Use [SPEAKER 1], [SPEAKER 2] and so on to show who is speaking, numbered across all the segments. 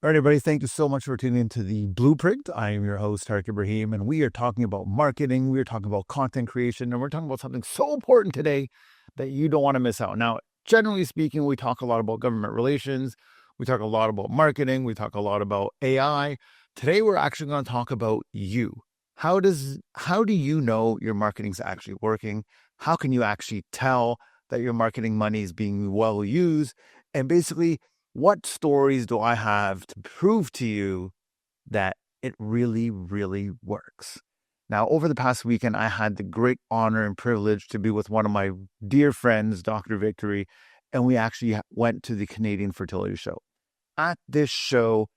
[SPEAKER 1] All right, everybody, thank you so much for tuning into The Blueprint. I am your host, Tarek Ibrahim, and we are talking about marketing. We are talking about content creation, and we're talking about something so important today that you don't want to miss out. Now, generally speaking, we talk a lot about government relations. We talk a lot about marketing. We talk a lot about AI. Today, we're actually going to talk about you. How do you know your marketing is actually working? How can you actually tell that your marketing money is being well used? And basically, what stories do I have to prove to you that it really, really works? Now, over the past weekend, I had the great honor and privilege to be with one of my dear friends, Dr. Victory, and we actually went to the Canadian Fertility Show. At this show,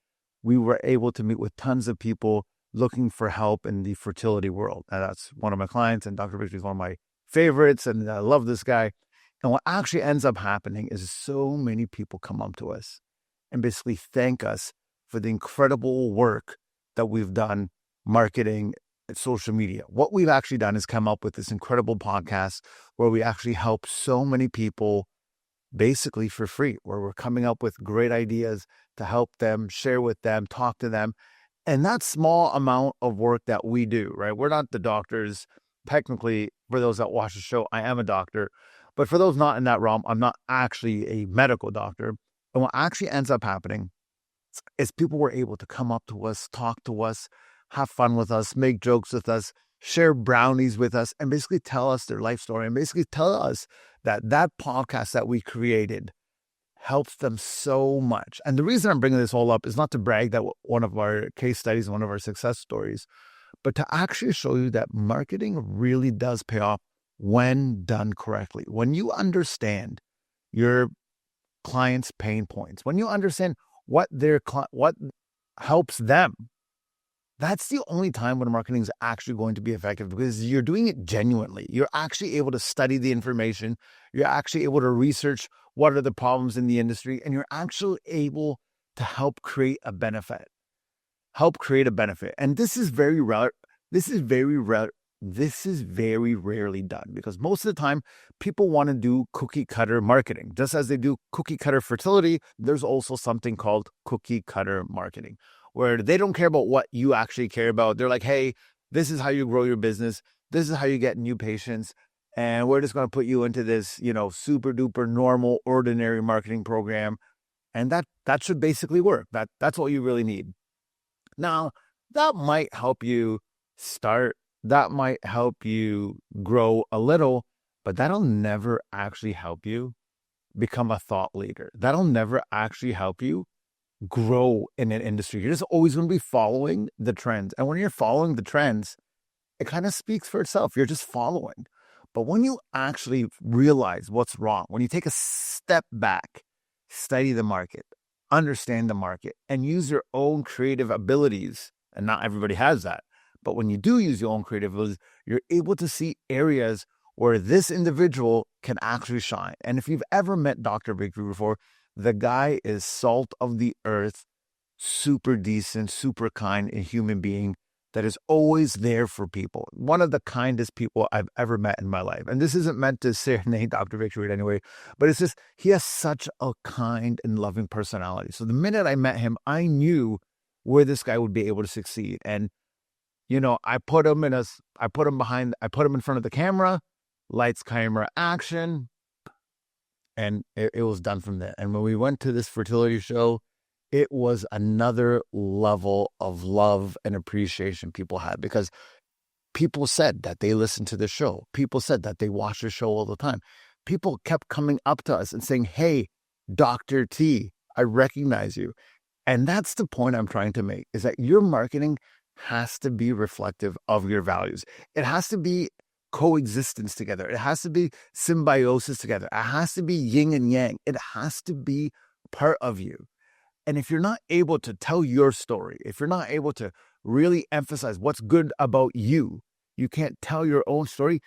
[SPEAKER 1] we were able to meet with tons of people looking for help in the fertility world. Now, that's one of my clients, and Dr. Victory is one of my favorites, and I love this guy. And what actually ends up happening is so many people come up to us and basically thank us for the incredible work that we've done marketing social media. What we've actually done is come up with this incredible podcast where we actually help so many people basically for free, where we're coming up with great ideas to help them, share with them, talk to them. And that small amount of work that we do, right? We're not the doctors. Technically, for those that watch the show, I am a doctor. But for those not in that realm, I'm not actually a medical doctor. And what actually ends up happening is people were able to come up to us, talk to us, have fun with us, make jokes with us, share brownies with us, and basically tell us their life story and basically tell us that that podcast that we created helps them so much. And the reason I'm bringing this all up is not to brag that one of our case studies, one of our success stories, but to actually show you that marketing really does pay off when done correctly. When you understand your clients' pain points, when you understand what what helps them, that's the only time when marketing is actually going to be effective, because you're doing it genuinely. You're actually able to study the information. You're actually able to research what are the problems in the industry, and you're actually able to help create a benefit. And this is very rare. This is very rarely done, because most of the time people want to do cookie cutter marketing. Just as they do cookie cutter fertility, there's also something called cookie cutter marketing, where they don't care about what you actually care about. They're like, hey, this is how you grow your business. This is how you get new patients. And we're just going to put you into this, super duper normal, ordinary marketing program. And that should basically work. That's all you really need. Now, that might help you start. That might help you grow a little, but that'll never actually help you become a thought leader. That'll never actually help you grow in an industry. You're just always going to be following the trends. And when you're following the trends, it kind of speaks for itself. You're just following. But when you actually realize what's wrong, when you take a step back, study the market, understand the market, and use your own creative abilities, and not everybody has that, but when you do use your own creative abilities, you're able to see areas where this individual can actually shine. And if you've ever met Dr. Victory before, the guy is salt of the earth, super decent, super kind, a human being that is always there for people. One of the kindest people I've ever met in my life. And this isn't meant to serenade Dr. Victory in any way, but it's just, he has such a kind and loving personality. So the minute I met him, I knew where this guy would be able to succeed. And, I put him in front of the camera, lights, camera, action, and it was done from there. And when we went to this fertility show, it was another level of love and appreciation people had, because people said that they listened to the show. People said that they watch the show all the time. People kept coming up to us and saying, hey, Dr. T, I recognize you. And that's the point I'm trying to make, is that your marketing has to be reflective of your values. It has to be coexistence together. It has to be symbiosis together. It has to be yin and yang. It has to be part of you. And if you're not able to tell your story, if you're not able to really emphasize what's good about you, you can't tell your own story,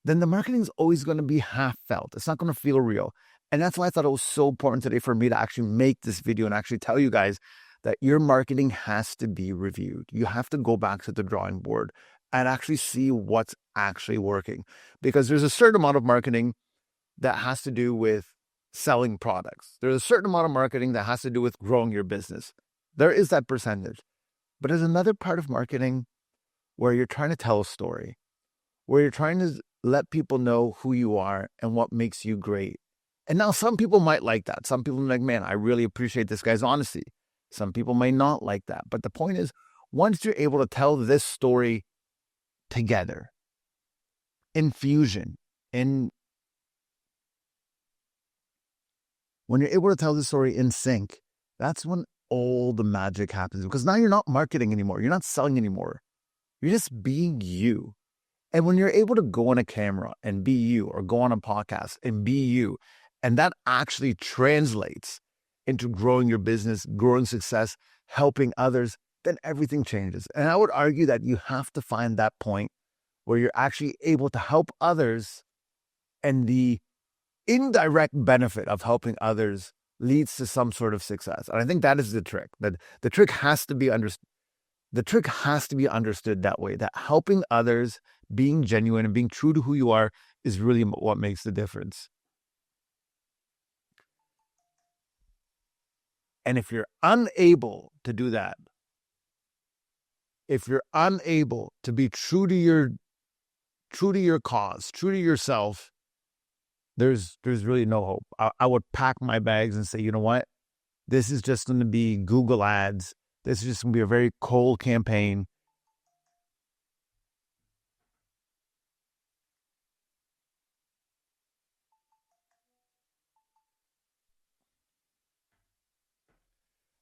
[SPEAKER 1] then the marketing is always going to be half felt. It's not going to feel real. And that's why I thought it was so important today for me to actually make this video and actually tell you guys that your marketing has to be reviewed. You have to go back to the drawing board and actually see what's actually working. Because there's a certain amount of marketing that has to do with selling products. There's a certain amount of marketing that has to do with growing your business. There is that percentage. But there's another part of marketing where you're trying to tell a story, where you're trying to let people know who you are and what makes you great. And now some people might like that. Some people are like, man, I really appreciate this guy's honesty. Some people may not like that. But the point is, once you're able to tell this story together, in fusion, when you're able to tell the story in sync, that's when all the magic happens. Because now you're not marketing anymore. You're not selling anymore. You're just being you. And when you're able to go on a camera and be you, or go on a podcast and be you, and that actually translates into growing your business, growing success, helping others, then everything changes. And I would argue that you have to find that point where you're actually able to help others, and the indirect benefit of helping others leads to some sort of success. And I think that is the trick. That the trick has to be understood. The trick has to be understood that way, that helping others, being genuine and being true to who you are is really what makes the difference. And if you're unable to do that, if you're unable to be true to your cause, true to yourself, there's really no hope. I would pack my bags and say, you know what? This is just going to be Google ads. This is just going to be a very cold campaign.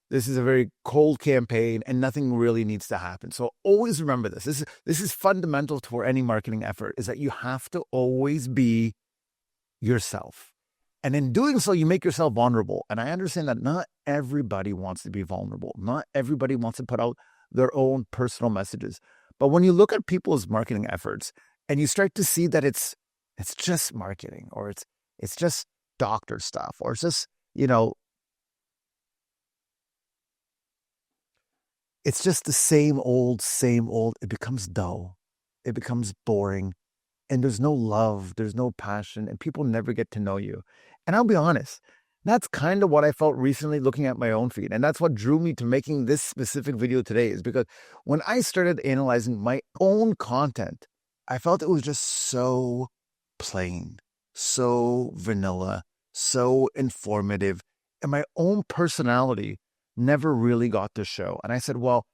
[SPEAKER 1] This is a very cold campaign, and nothing really needs to happen. So always remember this. This is fundamental for any marketing effort, is that you have to always be yourself. And in doing so, you make yourself vulnerable. And I understand that not everybody wants to be vulnerable. Not everybody wants to put out their own personal messages. But when you look at people's marketing efforts and you start to see that it's just marketing, or it's just doctor stuff, or it's just, it's just the same old, it becomes dull. It becomes boring. And there's no love, there's no passion, and people never get to know you. And I'll be honest, that's kind of what I felt recently looking at my own feed. And that's what drew me to making this specific video today, is because when I started analyzing my own content, I felt it was just so plain, so vanilla, so informative. And my own personality never really got to show. And I said, well,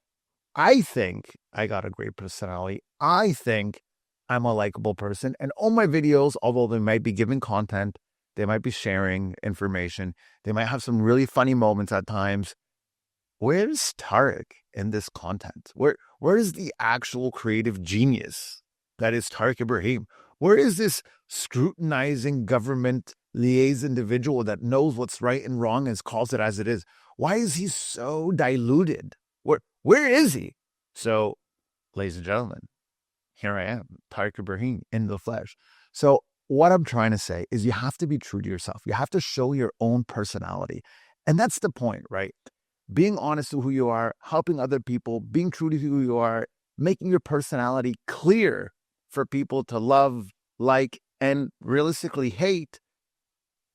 [SPEAKER 1] I think I got a great personality. I think I'm a likable person. And all my videos, although they might be giving content, they might be sharing information, they might have some really funny moments at times. Where's Tarek in this content? Where is the actual creative genius that is Tarek Ibrahim? Where is this scrutinizing government liaison individual that knows what's right and wrong and calls it as it is? Why is he so diluted? Where is he? So, ladies and gentlemen, here I am, Tarek Ibrahim in the flesh. So what I'm trying to say is you have to be true to yourself. You have to show your own personality. And that's the point, right? Being honest to who you are, helping other people, being true to who you are, making your personality clear for people to love, like, and realistically hate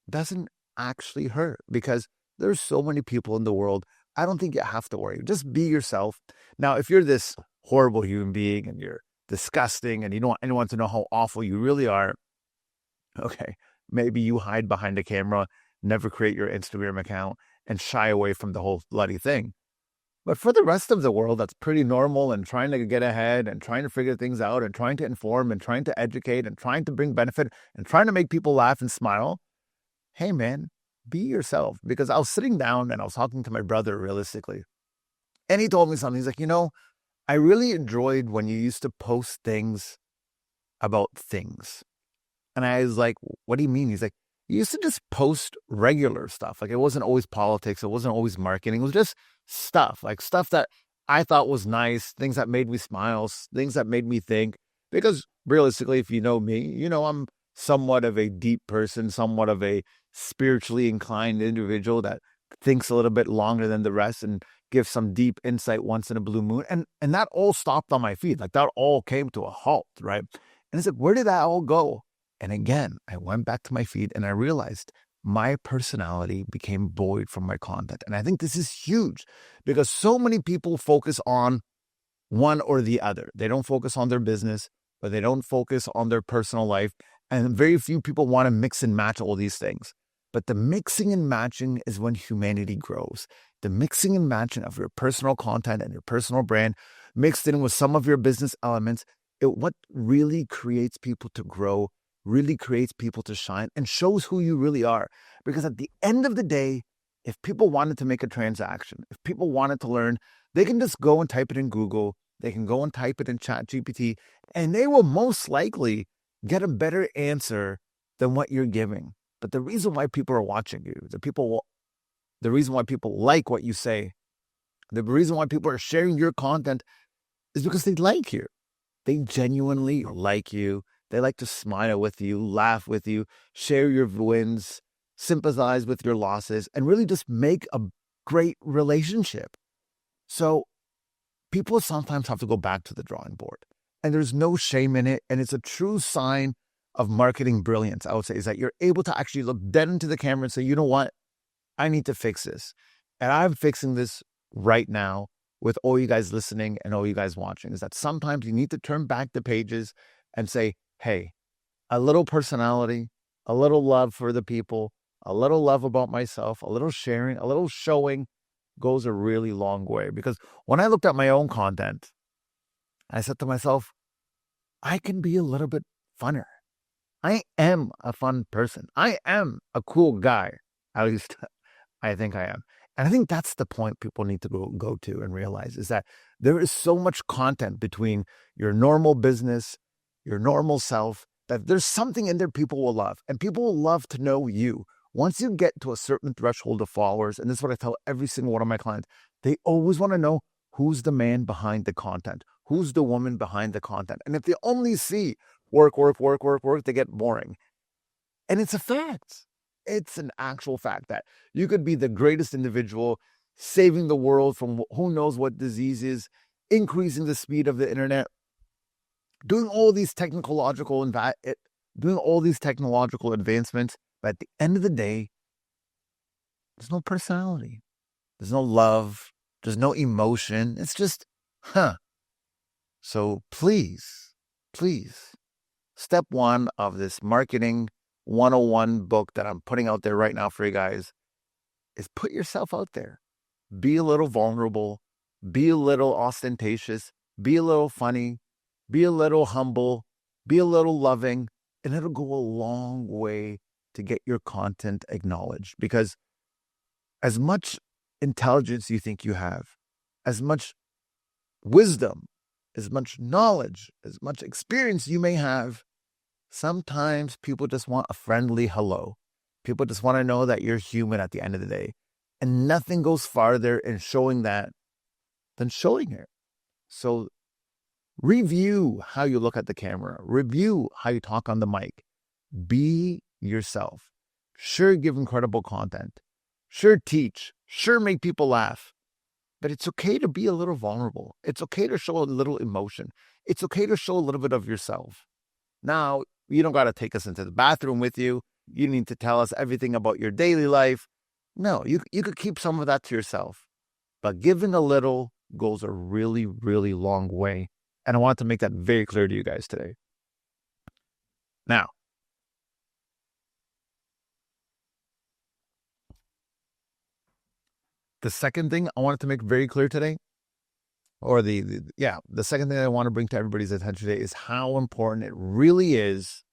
[SPEAKER 1] doesn't actually hurt, because there's so many people in the world. I don't think you have to worry. Just be yourself. Now, if you're this horrible human being and you're disgusting and you don't want anyone to know how awful you really are, okay, maybe you hide behind a camera, never create your Instagram account, and shy away from the whole bloody thing. But for the rest of the world that's pretty normal and trying to get ahead and trying to figure things out and trying to inform and trying to educate and trying to bring benefit and trying to make people laugh and smile, hey man, be yourself. Because I was sitting down and I was talking to my brother realistically, and he told me something. He's like, I really enjoyed when you used to post things about things. And I was like, what do you mean? He's like, you used to just post regular stuff. Like, it wasn't always politics. It wasn't always marketing. It was just stuff, like stuff that I thought was nice, things that made me smile, things that made me think. Because realistically, if you know me, I'm somewhat of a deep person, somewhat of a spiritually inclined individual that thinks a little bit longer than the rest and gives some deep insight once in a blue moon. And that all stopped on my feed. Like, that all came to a halt, right? And it's like, where did that all go? And again, I went back to my feed and I realized my personality became void from my content. And I think this is huge because so many people focus on one or the other. They don't focus on their business, but they don't focus on their personal life. And very few people want to mix and match all these things. But the mixing and matching is when humanity grows. The mixing and matching of your personal content and your personal brand mixed in with some of your business elements, what really creates people to grow, really creates people to shine, and shows who you really are. Because at the end of the day, if people wanted to make a transaction, if people wanted to learn, they can just go and type it in Google. They can go and type it in ChatGPT, and they will most likely get a better answer than what you're giving. But the reason why people are watching you, the reason why people like what you say, the reason why people are sharing your content is because they like you. They genuinely like you. They like to smile with you, laugh with you, share your wins, sympathize with your losses, and really just make a great relationship. So people sometimes have to go back to the drawing board, and there's no shame in it. And it's a true sign of marketing brilliance, I would say, is that you're able to actually look dead into the camera and say, you know what? I need to fix this. And I'm fixing this right now with all you guys listening and all you guys watching, is that sometimes you need to turn back the pages and say, hey, a little personality, a little love for the people, a little love about myself, a little sharing, a little showing goes a really long way. Because when I looked at my own content, I said to myself, I can be a little bit funner. I am a fun person. I am a cool guy. At least I think I am. And I think that's the point people need to go to and realize, is that there is so much content between your normal business, your normal self, that there's something in there people will love. And people will love to know you. Once you get to a certain threshold of followers, and this is what I tell every single one of my clients, they always want to know who's the man behind the content, who's the woman behind the content. And if they only see work, they get boring. And it's a fact. It's an actual fact that you could be the greatest individual, saving the world from who knows what diseases, increasing the speed of the internet, doing all these technological advancements. But at the end of the day, there's no personality. There's no love. There's no emotion. It's just, So please, step one of this marketing 101 book that I'm putting out there right now for you guys is put yourself out there. Be a little vulnerable. Be a little ostentatious. Be a little funny. Be a little humble. Be a little loving. And it'll go a long way to get your content acknowledged. Because as much intelligence you think you have, as much wisdom, as much knowledge, as much experience you may have, sometimes people just want a friendly hello. People just want to know that you're human at the end of the day. And nothing goes farther in showing that than showing it. So review how you look at the camera. Review how you talk on the mic. Be yourself. Sure, give incredible content. Sure, teach. Sure, make people laugh. But it's okay to be a little vulnerable. It's okay to show a little emotion. It's okay to show a little bit of yourself. Now, you don't got to take us into the bathroom with you. You need to tell us everything about your daily life. No, you could keep some of that to yourself. But giving a little goes a really, really long way. And I want to make that very clear to you guys today. Now, the second thing I wanted to make very clear today, or the second thing I want to bring to everybody's attention today, is how important it really is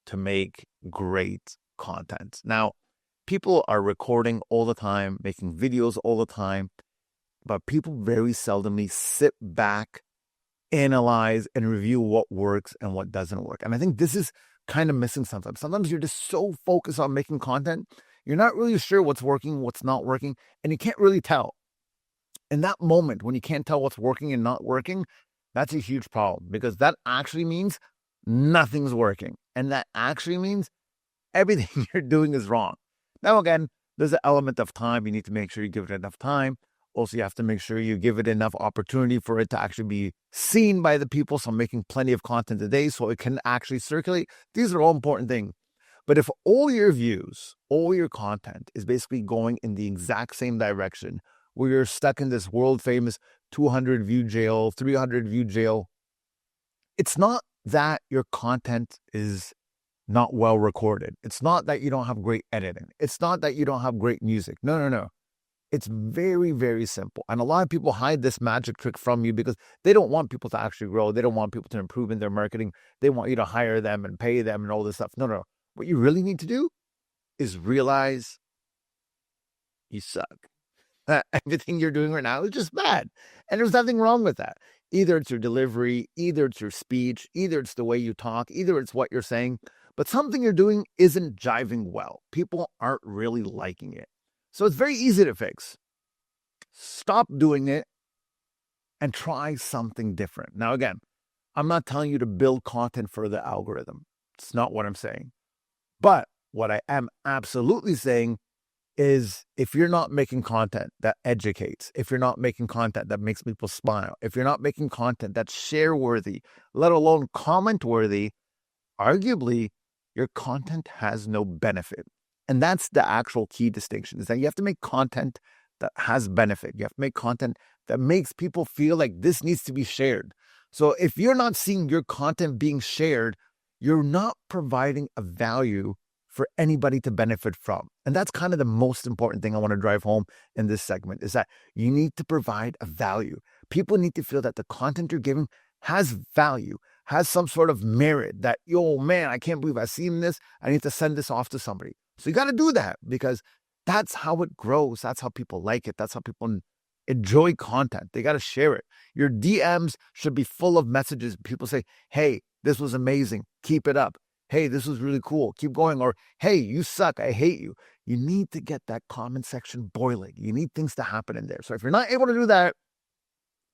[SPEAKER 1] to make great content. Now, people are recording all the time, making videos all the time, but people very seldomly sit back, analyze, and review what works and what doesn't work. And I think this is kind of missing sometimes. Sometimes you're just so focused on making content, you're not really sure what's working, what's not working, and you can't really tell. In that moment, when you can't tell what's working and not working, that's a huge problem, because that actually means nothing's working. And that actually means everything you're doing is wrong. Now, again, there's an element of time. You need to make sure you give it enough time. Also, you have to make sure you give it enough opportunity for it to actually be seen by the people. So I'm making plenty of content today so it can actually circulate. These are all important things. But if all your views, all your content is basically going in the exact same direction, where you're stuck in this world famous 200 view jail, 300 view jail, it's not that your content is not well recorded. It's not that you don't have great editing. It's not that you don't have great music. No. It's very, very simple. And a lot of people hide this magic trick from you because they don't want people to actually grow. They don't want people to improve in their marketing. They want you to hire them and pay them and all this stuff. No. What you really need to do is realize you suck. Everything you're doing right now is just bad. And there's nothing wrong with that. Either it's your delivery, either it's your speech, either it's the way you talk, either it's what you're saying. But something you're doing isn't jiving well. People aren't really liking it. So it's very easy to fix. Stop doing it and try something different. Now, again, I'm not telling you to build content for the algorithm. It's not what I'm saying. But what I am absolutely saying is if you're not making content that educates, if you're not making content that makes people smile, if you're not making content that's share-worthy, let alone comment-worthy, arguably your content has no benefit. And that's the actual key distinction, is that you have to make content that has benefit. You have to make content that makes people feel like this needs to be shared. So if you're not seeing your content being shared, you're not providing a value for anybody to benefit from. And that's kind of the most important thing I want to drive home in this segment, is that you need to provide a value. People need to feel that the content you're giving has value, has some sort of merit, that, yo, man, I can't believe I've seen this. I need to send this off to somebody. So you got to do that, because that's how it grows. That's how people like it. That's how people enjoy content. They got to share it. Your DMs should be full of messages. People say, hey, this was amazing. Keep it up. Hey, this was really cool. Keep going. Or, hey, you suck. I hate you. You need to get that comment section boiling. You need things to happen in there. So if you're not able to do that,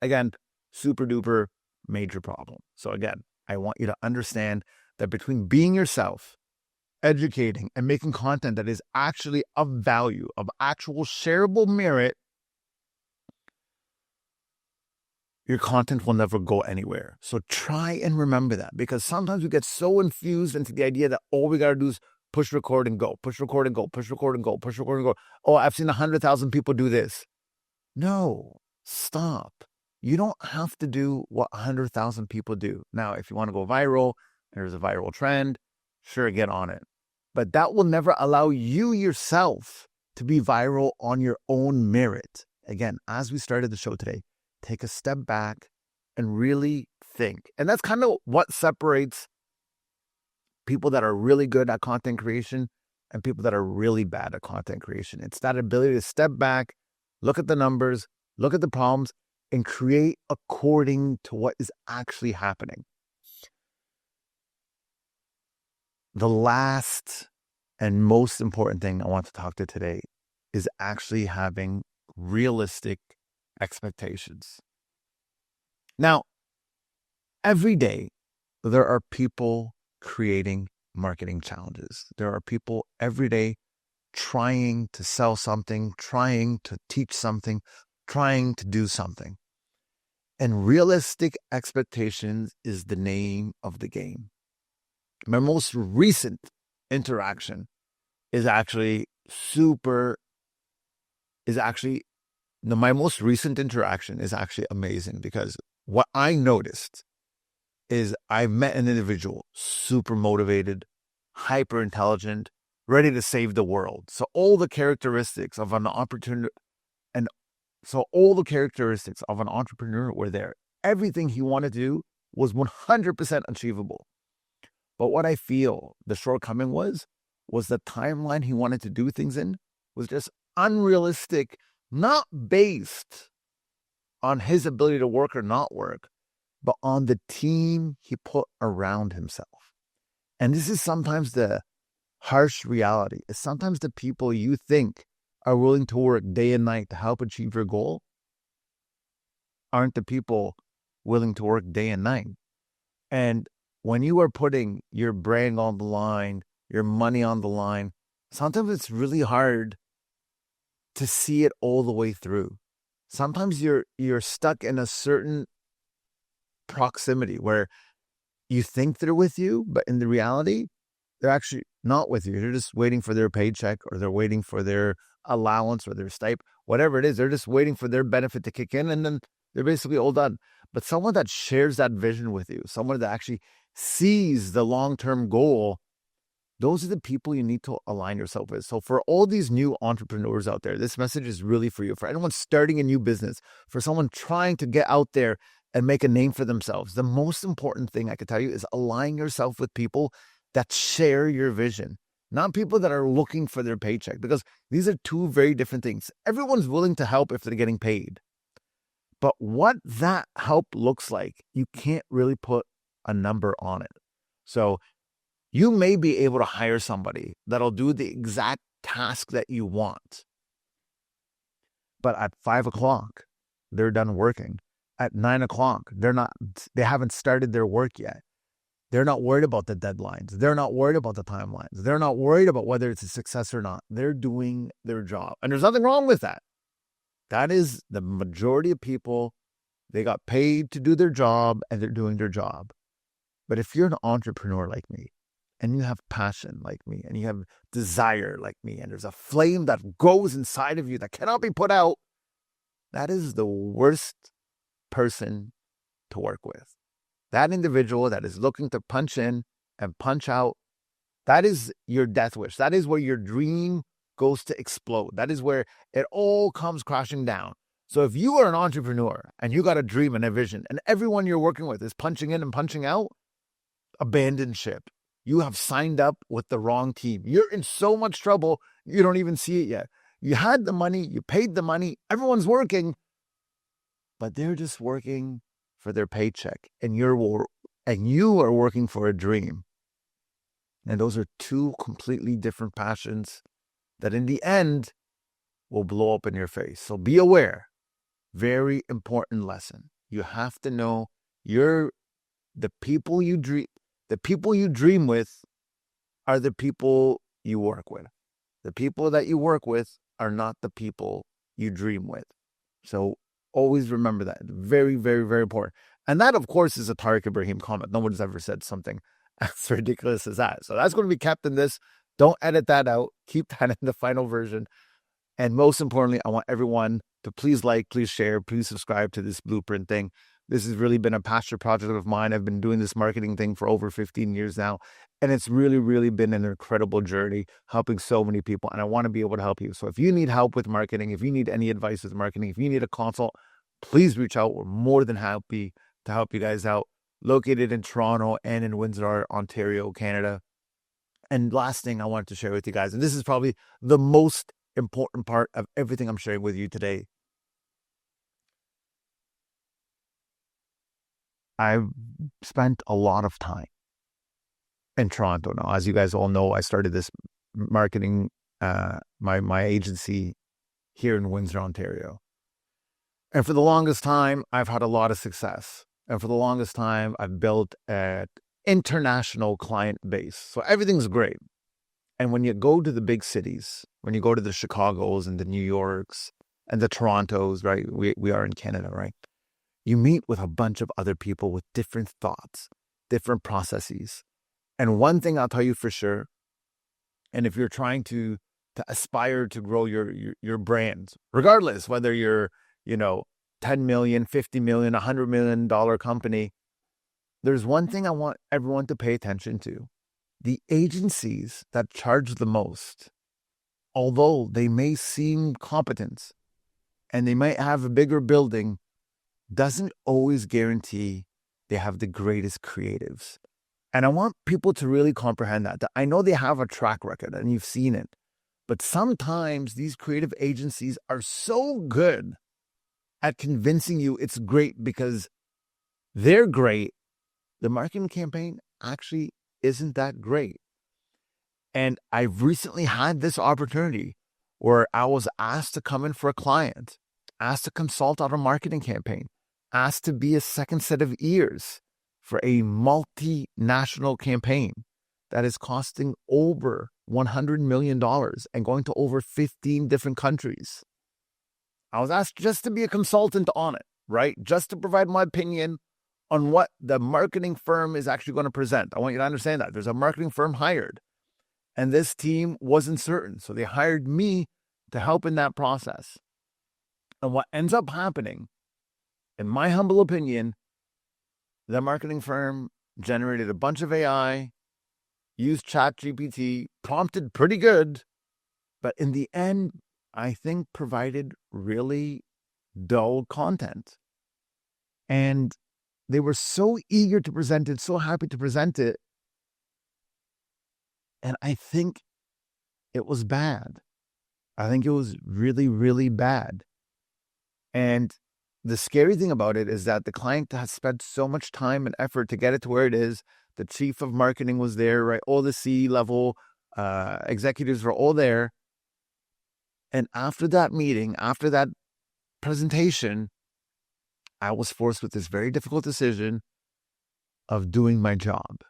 [SPEAKER 1] again, super duper major problem. So again, I want you to understand that between being yourself, educating, and making content that is actually of value, of actual shareable merit, your content will never go anywhere. So try and remember that, because sometimes we get so infused into the idea that all we got to do is push record and go, push record and go, push record and go, push record and go. Oh, I've seen 100,000 people do this. No, stop. You don't have to do what 100,000 people do. Now, if you want to go viral, there's a viral trend, sure, get on it. But that will never allow you yourself to be viral on your own merit. Again, as we started the show today, take a step back and really think. And that's kind of what separates people that are really good at content creation and people that are really bad at content creation. It's that ability to step back, look at the numbers, look at the problems, and create according to what is actually happening. The last and most important thing I want to talk to today is actually having realistic expectations. Now, every day, there are people creating marketing challenges. There are people every day trying to sell something, trying to teach something, trying to do something. And realistic expectations is the name of the game. My most recent interaction is actually my most recent interaction is actually amazing, because what I noticed is I met an individual super motivated, hyper intelligent, ready to save the world. So all the characteristics of an entrepreneur were there. Everything he wanted to do was 100% achievable. But what I feel the shortcoming was the timeline he wanted to do things in was just unrealistic, not based on his ability to work or not work, but on the team he put around himself. And this is sometimes the harsh reality. It's sometimes the people you think are willing to work day and night to help achieve your goal aren't the people willing to work day and night. And when you are putting your brand on the line, your money on the line, sometimes it's really hard to see it all the way through. Sometimes you're stuck in a certain proximity where you think they're with you, but in the reality, they're actually not with you. They're just waiting for their paycheck, or they're waiting for their allowance or their stipend, whatever it is. They're just waiting for their benefit to kick in, and then they're basically all done. But someone that shares that vision with you, someone that actually sees the long-term goal, those are the people you need to align yourself with. So for all these new entrepreneurs out there, this message is really for you. For anyone starting a new business, for someone trying to get out there and make a name for themselves, the most important thing I could tell you is align yourself with people that share your vision, not people that are looking for their paycheck, because these are two very different things. Everyone's willing to help if they're getting paid. But what that help looks like, you can't really put a number on it. So you may be able to hire somebody that'll do the exact task that you want. But at 5 o'clock, they're done working. At 9 o'clock, they haven't started their work yet. They're not worried about the deadlines. They're not worried about the timelines. They're not worried about whether it's a success or not. They're doing their job. And there's nothing wrong with that. That is the majority of people. They got paid to do their job, and they're doing their job. But if you're an entrepreneur like me, and you have passion like me, and you have desire like me, and there's a flame that goes inside of you that cannot be put out, that is the worst person to work with. That individual that is looking to punch in and punch out, that is your death wish. That is where your dream goes to explode. That is where it all comes crashing down. So if you are an entrepreneur and you got a dream and a vision, and everyone you're working with is punching in and punching out, abandon ship. You have signed up with the wrong team. You're in so much trouble, you don't even see it yet. You had the money, you paid the money, everyone's working, but they're just working for their paycheck, and you are working for a dream. And those are two completely different passions that in the end will blow up in your face. So be aware. Very important lesson. You have to know the people you dream with are the people you work with. The people that you work with are not the people you dream with. So always remember that. Very, very, very important. And that, of course, is a Tarek Ibrahim comment. No one's ever said something as ridiculous as that. So that's going to be kept in this. Don't edit that out. Keep that in the final version. And most importantly, I want everyone to please like, please share, please subscribe to this blueprint thing. This has really been a passion project of mine. I've been doing this marketing thing for over 15 years now. And it's really, really been an incredible journey, helping so many people. And I want to be able to help you. So if you need help with marketing, if you need any advice with marketing, if you need a consult, please reach out. We're more than happy to help you guys out. Located in Toronto and in Windsor, Ontario, Canada. And last thing I wanted to share with you guys, and this is probably the most important part of everything I'm sharing with you today. I've spent a lot of time in Toronto now. As you guys all know, I started this marketing, my agency here in Windsor, Ontario. And for the longest time, I've had a lot of success. And for the longest time, I've built an international client base. So everything's great. And when you go to the big cities, when you go to the Chicagos and the New Yorks and the Torontos, right? We are in Canada, right? You meet with a bunch of other people with different thoughts, different processes. And one thing I'll tell you for sure, and if you're trying to aspire to grow your brand, regardless whether you're, 10 million, 50 million, $100 million company, there's one thing I want everyone to pay attention to. The agencies that charge the most, although they may seem competent and they might have a bigger building, doesn't always guarantee they have the greatest creatives. And I want people to really comprehend that I know they have a track record and you've seen it, but sometimes these creative agencies are so good at convincing you it's great because they're great. The marketing campaign actually isn't that great. And I've recently had this opportunity where I was asked to come in for a client, asked to consult on a marketing campaign, asked to be a second set of ears for a multinational campaign that is costing over $100 million and going to over 15 different countries. I was asked just to be a consultant on it, right? Just to provide my opinion on what the marketing firm is actually going to present. I want you to understand that. There's a marketing firm hired. And this team wasn't certain. So they hired me to help in that process. And what ends up happening, in my humble opinion, the marketing firm generated a bunch of AI, used ChatGPT, prompted pretty good, but in the end, I think provided really dull content. And they were so eager to present it, so happy to present it. And I think it was bad. I think it was really, really bad. And the scary thing about it is that the client has spent so much time and effort to get it to where it is. The chief of marketing was there, right? All the C-level executives were all there. And after that meeting, after that presentation, I was forced with this very difficult decision of doing my job.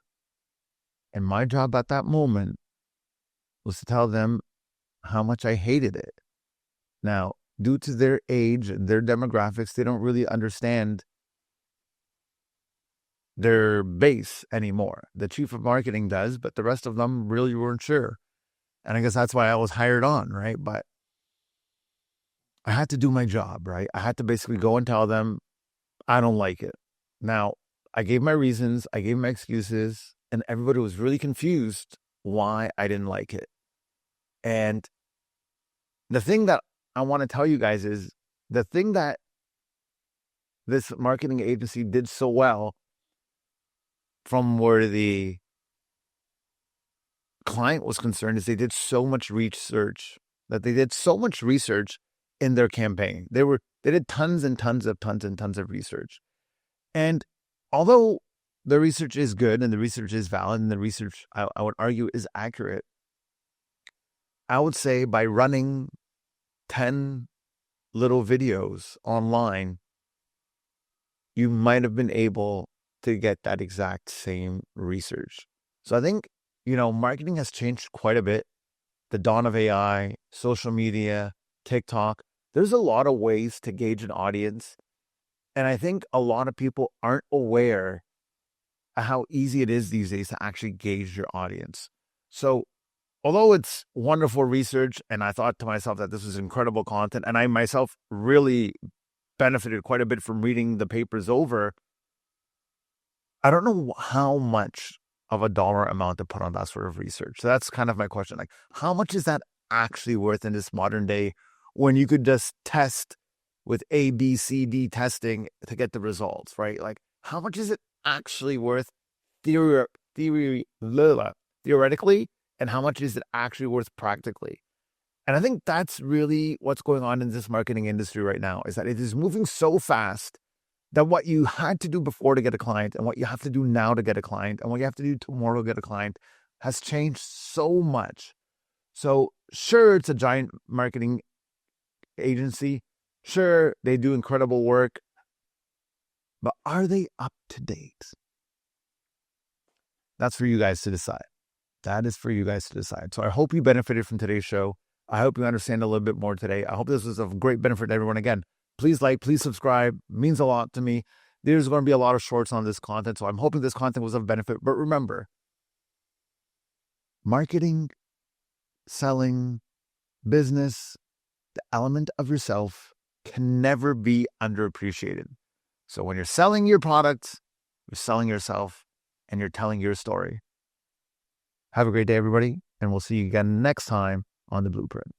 [SPEAKER 1] And my job at that moment was to tell them how much I hated it. Now, due to their age and their demographics, they don't really understand their base anymore. The chief of marketing does, but the rest of them really weren't sure. And I guess that's why I was hired on, right? But I had to do my job, right? I had to basically go and tell them, I don't like it. Now, I gave my reasons, I gave my excuses, and everybody was really confused why I didn't like it. And the thing that I want to tell you guys is the thing that this marketing agency did so well from where the client was concerned is they did so much research in their campaign. They did tons and tons of research. And although the research is good and the research is valid and the research, I would argue, is accurate, I would say by running 10 little videos online, you might have been able to get that exact same research. So I think, marketing has changed quite a bit. The dawn of AI, social media, TikTok, there's a lot of ways to gauge an audience. And I think a lot of people aren't aware of how easy it is these days to actually gauge your audience. So although it's wonderful research, and I thought to myself that this was incredible content, and I myself really benefited quite a bit from reading the papers over, I don't know how much of a dollar amount to put on that sort of research. So that's kind of my question. Like, how much is that actually worth in this modern day when you could just test with A, B, C, D testing to get the results, right? Like, how much is it actually worth theoretically, and how much is it actually worth practically? And I think that's really what's going on in this marketing industry right now, is that it is moving so fast that what you had to do before to get a client and what you have to do now to get a client and what you have to do tomorrow to get a client has changed so much. So sure, it's a giant marketing agency. Sure, they do incredible work, but are they up to date? That's for you guys to decide. That is for you guys to decide. So I hope you benefited from today's show. I hope you understand a little bit more today. I hope this was of great benefit to everyone. Again, please like, please subscribe. It means a lot to me. There's going to be a lot of shorts on this content, so I'm hoping this content was of benefit. But remember, marketing, selling, business, the element of yourself can never be underappreciated. So when you're selling your product, you're selling yourself, and you're telling your story. Have a great day, everybody, and we'll see you again next time on The Blueprint.